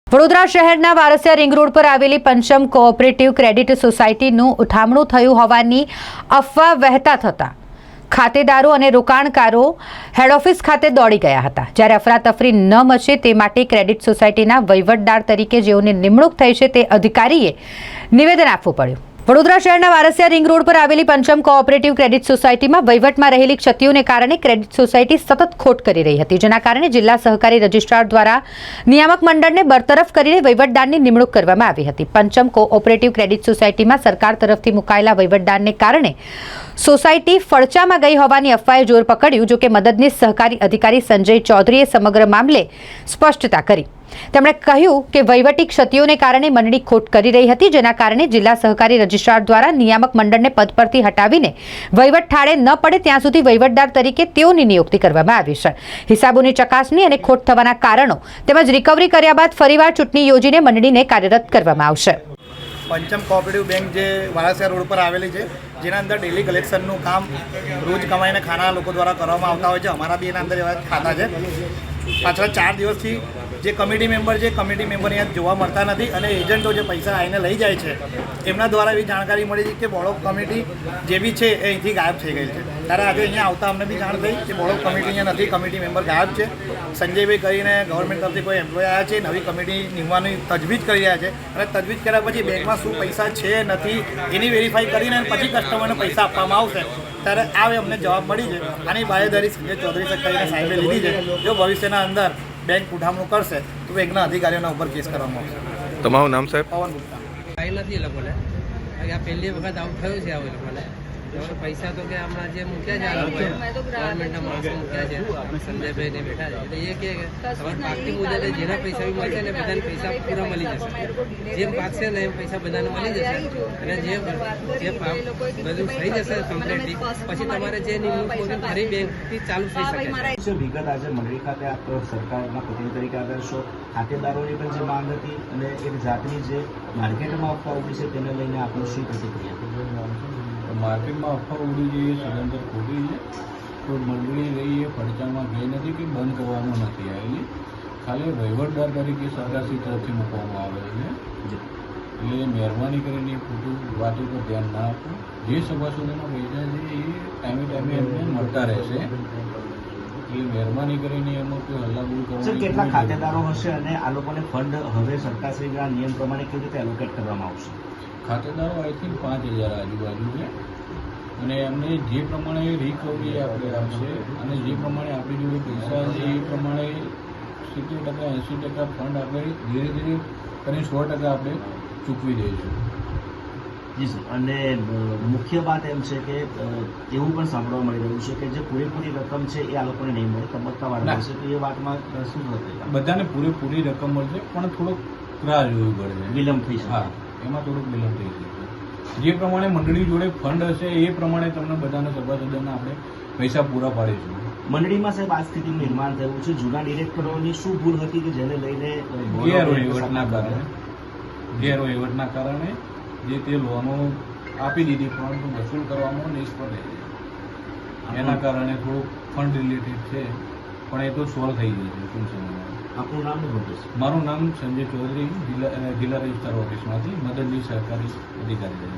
વડોદરા શહેરના Varasiya ring road પર આવેલી પંચમ કોઓપરેટિવ ક્રેડિટ સોસાયટીનું ઉઠામણું થયું હોવાની અફવા વહેતા થતા ખાતેદારો અને રોકાણકારો હેડ ઓફિસ ખાતે દોડી ગયા હતા। જ્યારે અફરાતફરી ન મચે તે માટે ક્રેડિટ સોસાયટીના વહીવટદાર તરીકે જેઓની નિમણૂક થઈ છે તે અધિકારીએ નિવેદન આપવું પડ્યું। વડોદરા શહેરના વારસિયા રિંગ રોડ પર આવેલી પંચમ કોઓપરેટિવ ક્રેડિટ સોસાયટીમાં વહીવટમાં રહેલી ક્ષતિઓને કારણે ક્રેડિટ સોસાયટી સતત ખોટ કરી રહી હતી, જેના કારણે જિલ્લા સહકારી રજિસ્ટ્રાર દ્વારા નિયામક મંડળને બરતરફ કરીને વહીવટદારની નિમણૂક કરવામાં આવી હતી। પંચમ કોઓપરેટિવ ક્રેડિટ સોસાયટીમાં સરકાર તરફથી મુકાયેલા વહીવટદારને કારણે સોસાયટી ફડચામાં ગઈ હોવાની અફવાએ જોર પકડ્યું। જો કે મદદનીશ સહકારી અધિકારી સંજય ચૌધરીએ સમગ્ર મામલે સ્પષ્ટતા કરી। તેમણે કહ્યું કે વહીવટી ક્ષતિઓને કારણે મંડળી ખોટ કરી રહી હતી, જેના કારણે જિલ્લા સહકારી રજિસ્ટ્રાર દ્વારા નિયામક મંડળને પદ પરથી હટાવીને વહીવટ ઠાળે ન પડે ત્યાં સુધી વહીવટદાર તરીકે તેઓની નિયુક્તિ કરવામાં આવી છે। હિસાબોની ચકાસણી અને ખોટ થવાના કારણો તેમજ રિકવરી કર્યા બાદ ફરીવાર ચૂંટણી યોજીને મંડળીને કાર્યરત કરવામાં આવશે। પંચમ કોઓપરેટિવ બેંક જે વારાસિયા રોડ પર આવેલી છે, જેના અંદર ડેલી કલેક્શનનું કામ રોજ કમાઈને ખાના લોકો દ્વારા કરવામાં આવતા હોય છે। અમારા બી એના અંદર એવા ખાતા છે। પાછળ 4 દિવસથી જે કમિટી મેમ્બર છે, કમિટી મેમ્બર અહીંયા જોવા મળતા નથી અને એજન્ટો જે પૈસા આવીને લઈ જાય છે એમના દ્વારા એવી જાણકારી મળી છે કે બોડોક કમિટી જે બી છે એ અહીંથી ગાયબ થઈ ગઈ છે। ત્યારે આજે અહીંયા આવતા અમને બી જાણ થઈ કે બોડોક કમિટી અહીંયા નથી, કમિટી મેમ્બર ગાયબ છે। સંજયભાઈ કરીને ગવર્મેન્ટ તરફથી કોઈ એમ્પ્લોય આવ્યા છે, નવી કમિટી નિમવાની તજવીજ કરી રહ્યા છે અને તજવીજ કર્યા પછી બેંકમાં શું પૈસા છે નથી એની વેરીફાઈ કરીને પછી કસ્ટમરને પૈસા આપવામાં આવશે। ત્યારે આ અમને જવાબ મળી છે। આની બાહેધરી સંજય ચૌધરી કરીને સાહેબે લીધી છે। જો ભવિષ્યના અંદર બેંક ઉઠામણું કરશે તો બેંકના અધિકારીઓના ઉપર કેસ કરવામાં આવશે। તમારું નામ સાહેબ? પવન ગુપ્તા। કાંઈ નથી એ લોકોને, આ પહેલી વખત આવું થયું છે આ લોકોને। પૈસા તો કે હમણાં જે મૂક્યા છે આ લોકોએ ગવર્મેન્ટના માણસો મૂક્યા છે, સંજયભાઈ ને બેઠા છે, એટલે એ કે તમારે પાકતી મુજબ જેના પૈસા બી મળશે ને બધાને પૈસા પૂરા મળી જશે। જેમ પાકશે ને એમ પૈસા બધાને મળી જશે અને જે બધું થઈ જશે કમ્પ્લીટલી પછી તમારે જે નિમણૂક મોદી ફરી બેંકથી ચાલુ થઈ શકે। વિગત આજે મંડળી ખાતે આપ સરકારના પ્રતિનિધિ તરીકે આવ્યા છો, ખાતેદારોની પણ જે માંગ હતી અને એક જાતની જે માર્કેટમાં અફવા ઉડી છે તેને લઈને આપનું શું પ્રતિક્રિયા? માર્કેટમાં અફવા ઉડી છે એ સદંતર ખોટી છે। તો મંડળી રહી એ પડચામાં ગઈ નથી કે બંધ કરવામાં નથી આવેલી, ખાલી વહીવટદાર તરીકે સરકારશ્રી તરફથી મૂકવામાં આવેલી છે। એટલે મહેરબાની કરીને ખોટું વાતો પર ધ્યાન ના આપો। જે સભાસદોના પૈસા છે એ ટાઈમે એમને મળતા રહેશે, એટલે મહેરબાની કરીને એમાં કોઈ હલ્લાબોલ કરવાની। કેટલા ખાતેદારો હશે અને આ લોકોને ફંડ હવે સરકારશ્રીના નિયમ પ્રમાણે કેવી રીતે એલોકેટ કરવામાં આવશે? ખાતેદારો આઈ થિંક 5000 આજુબાજુ છે અને એમને જે પ્રમાણે રિકવરી આપણે આવશે અને જે પ્રમાણે આપણી જોડે પૈસા છે એ પ્રમાણે 70% 80% ફંડ આપણે ધીરે ધીરે કરીને 100% આપણે ચૂકવી દઈશું। જી સર, અને મુખ્ય વાત એમ છે કે એવું પણ સાંભળવા મળી રહ્યું છે કે જે પૂરેપૂરી રકમ છે એ આ લોકોને નહીં મળે, તબક્કાવાર મળશે, તો એ વાતમાં શું થશે? બધાને પૂરેપૂરી રકમ મળશે પણ થોડોક રાહ જોવી પડશે, વિલંબ થઈ શકે। હા, એમાં થોડુંક વિલંબ થઈ શકે। જે પ્રમાણે મંડળી જોડે ફંડ હશે એ પ્રમાણે તમને બધાને સભાસદોને આપણે પૈસા પૂરા પાડીશું। મંડળીમાં સાહેબ આ સ્થિતિનું નિર્માણ થયું છે, જૂના ડિરેક્ટરોની શું ભૂલ હતી કે જેને લઈને ગેરવહીવટના કારણે જે તે લોનો આપી દીધી પરંતુ વસૂલ કરવામાં નિષ્ફળ રહી, એના કારણે થોડુંક ફંડ રિલેટેડ છે પણ એ તો સોલ્વ થઈ ગયું છે ટૂંક સમયમાં। આપણું નામ શું છે? મારું નામ સંજય ચૌધરી, જિલ્લા રજિસ્ટ્રાર ઓફિસમાંથી મદદનીશ સહકારી અધિકારી.